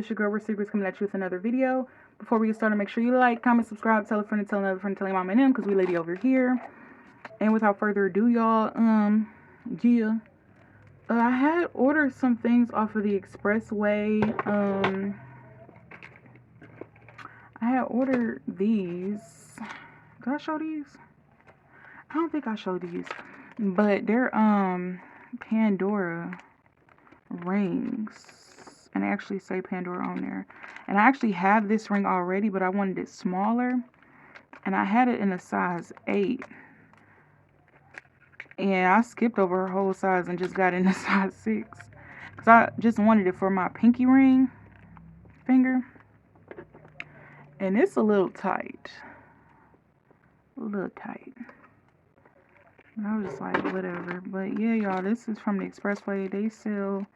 It's your girl, Rich Secrets, coming at you with another video. Before we get started, make sure you like, comment, subscribe, tell a friend, and tell another friend, tell your mom and them, because we lady over here. And without further ado, y'all, I had ordered some things off of the expressway. I had ordered these. Did I show these? I don't think I showed these, but they're Pandora rings, and they actually say Pandora on there. And I actually have this ring already, but I wanted it smaller, and I had it in a size 8, and I skipped over her whole size and just got in a size 6 because I just wanted it for my pinky ring finger, and it's a little tight. And I was just like, whatever. But yeah, y'all, this is from the expressway. They sell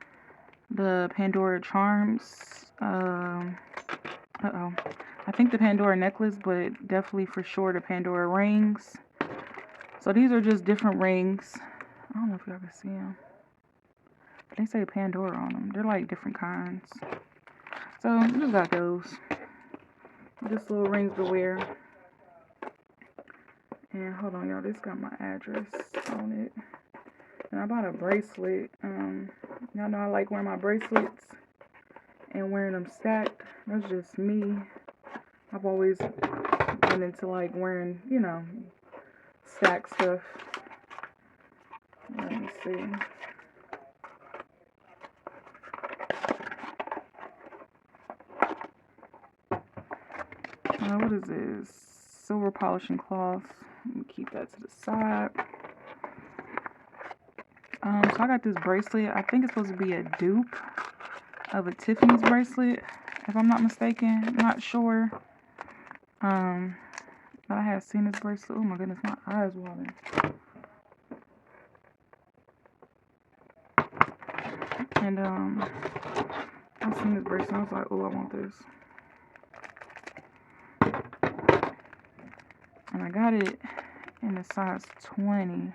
the Pandora charms. I think the Pandora necklace, but definitely for sure the Pandora rings. So these are just different rings. I don't know if y'all can see them. They say Pandora on them. They're like different kinds. So I just got those. Just little rings to wear. And hold on, y'all. This got my address on it. And I bought a bracelet. Y'all know I like wearing my bracelets and wearing them stacked. That's just me. I've always been into like wearing, you know, stack stuff. Let me see. What is this? Silver polishing cloth. Let me keep that to the side. So I got this bracelet. I think it's supposed to be a dupe of a Tiffany's bracelet, if I'm not mistaken. I'm not sure. But I had seen this bracelet. Oh my goodness, my eyes watering. And I seen this bracelet. I was like, oh, I want this. And I got it in a size 20.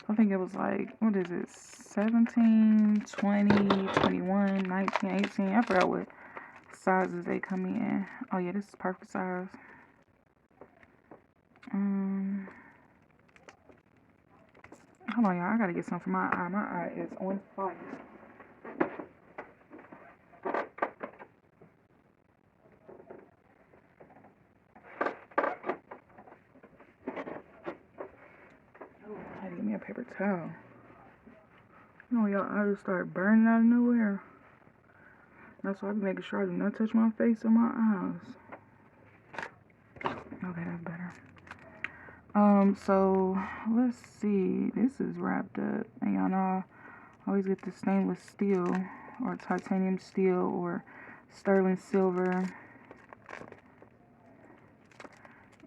I think it was like, what is it? 17, 20, 21, 19, 18. I forgot what sizes they come in. Oh yeah, this is perfect size. Hold on, y'all. I gotta get some for my eye. My eye is on fire. Oh, I had to get me a paper towel. You know, y'all, I just started burning out of nowhere. That's why I be making sure I do not touch my face or my eyes. Okay, that's better. So let's see. This is wrapped up, and y'all know I always get the stainless steel or titanium steel or sterling silver.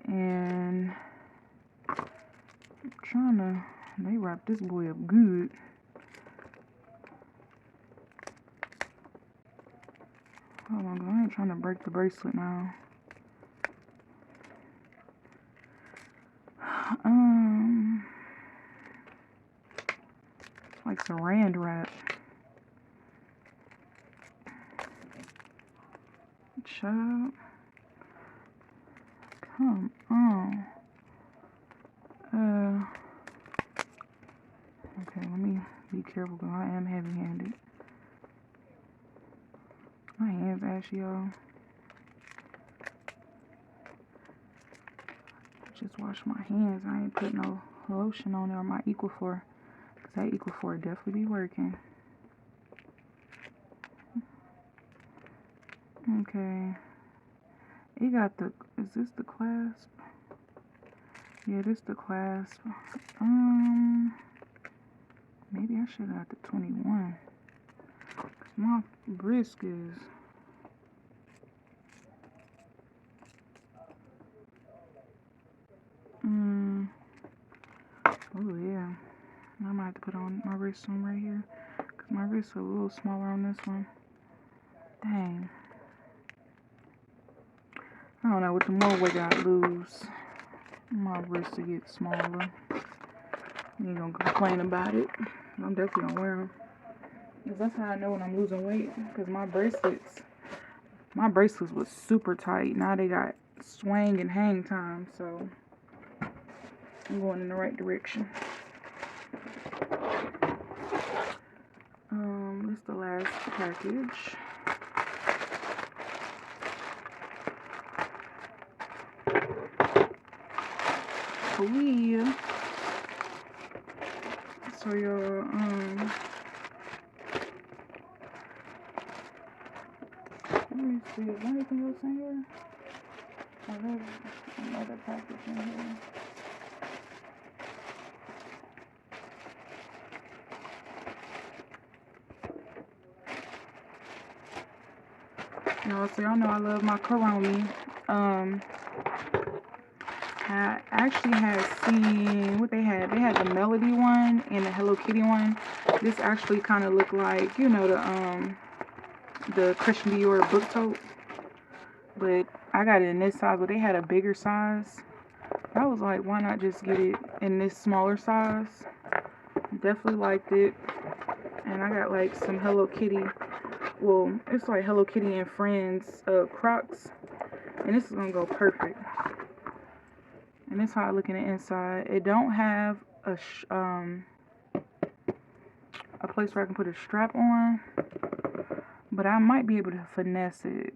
And I'm trying to, they wrap this boy up good. Hold on, I ain't trying to break the bracelet now. It's like saran wrap. Child. Come on. Okay, let me be careful because I am heavy-handed. My hands ashy, y'all. Just wash my hands. I ain't put no lotion on there or my Equaphor, because that Equaphor definitely be working. Okay. It got the, is this the clasp? Yeah, this the clasp. Maybe I should have got the 21. Cause my wrist is, oh yeah. I might have to put on my wrist on right here. Cause my wrist is a little smaller on this one. Dang. I don't know what the more weight I lose. My wrist to get smaller. You ain't gonna complain about it. I'm definitely gonna wear them. Cause that's how I know when I'm losing weight. Cause my bracelets was super tight. Now they got swing and hang time. So I'm going in the right direction. This is the last package. So your let me see, is there anything else in here? Oh, there's another package in here. So y'all know I love my Kuromi. I actually had seen what they had. They had the Melody one and the Hello Kitty one. This actually kind of looked like, you know, the Christian Dior book tote. But I got it in this size, but they had a bigger size. I was like, why not just get it in this smaller size? Definitely liked it. And I got like some Hello Kitty. Well, it's like Hello Kitty and Friends Crocs. And this is going to go perfect. And this is how I look in the inside. It don't have a place where I can put a strap on. But I might be able to finesse it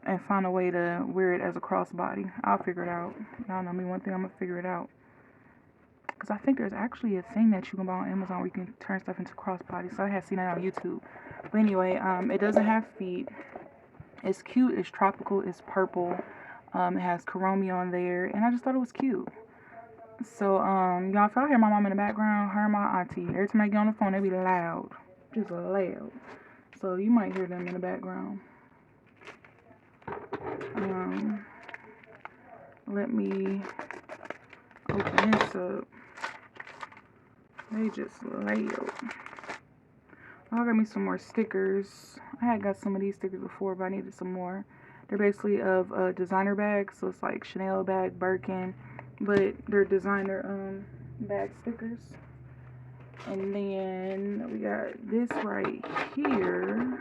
and find a way to wear it as a crossbody. I'll figure it out. Y'all know me, one thing, I'm going to figure it out. Because I think there's actually a thing that you can buy on Amazon where you can turn stuff into crossbody. So I had seen that on YouTube. But anyway, it doesn't have feet. It's cute. It's tropical. It's purple. It has Kuromi on there. And I just thought it was cute. So, y'all, if y'all hear my mom in the background, her and my auntie, every time I get on the phone, they be loud. Just loud. So you might hear them in the background. Let me open this up. They just loud. I got me some more stickers. I had got some of these stickers before, but I needed some more. They're basically of designer bags, so it's like Chanel bag, Birkin, but they're designer bag stickers. And then we got this right here.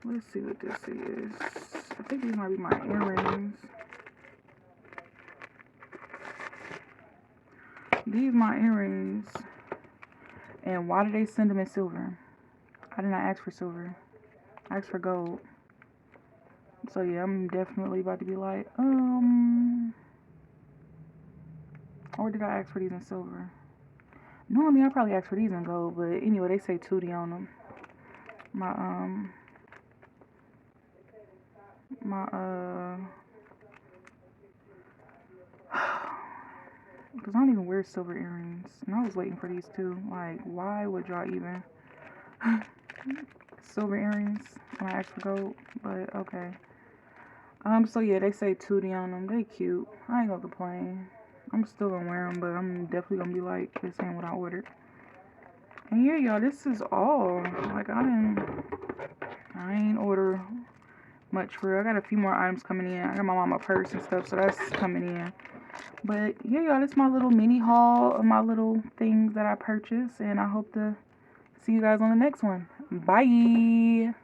Let's see what this is. I think these might be my earrings. These my earrings. And why did they send them in silver? I did not ask for silver. I asked for gold. So yeah, I'm definitely about to be like, or did I ask for these in silver? Normally I probably ask for these in gold, but anyway, they say Tootie on them. Because I don't even wear silver earrings. And I was waiting for these too. Like, why would y'all even silver earrings when I ask for gold? But okay. So yeah, they say Tootie on them. They cute. I ain't gonna complain. I'm still gonna wear them, but I'm definitely gonna be like, this ain't what I ordered. And yeah, y'all, this is all. Like, I ain't order much for real. I got a few more items coming in. I got my mama purse and stuff, so that's coming in. But yeah, y'all, this is my little mini haul of my little things that I purchased, and I hope to see you guys on the next one. Bye.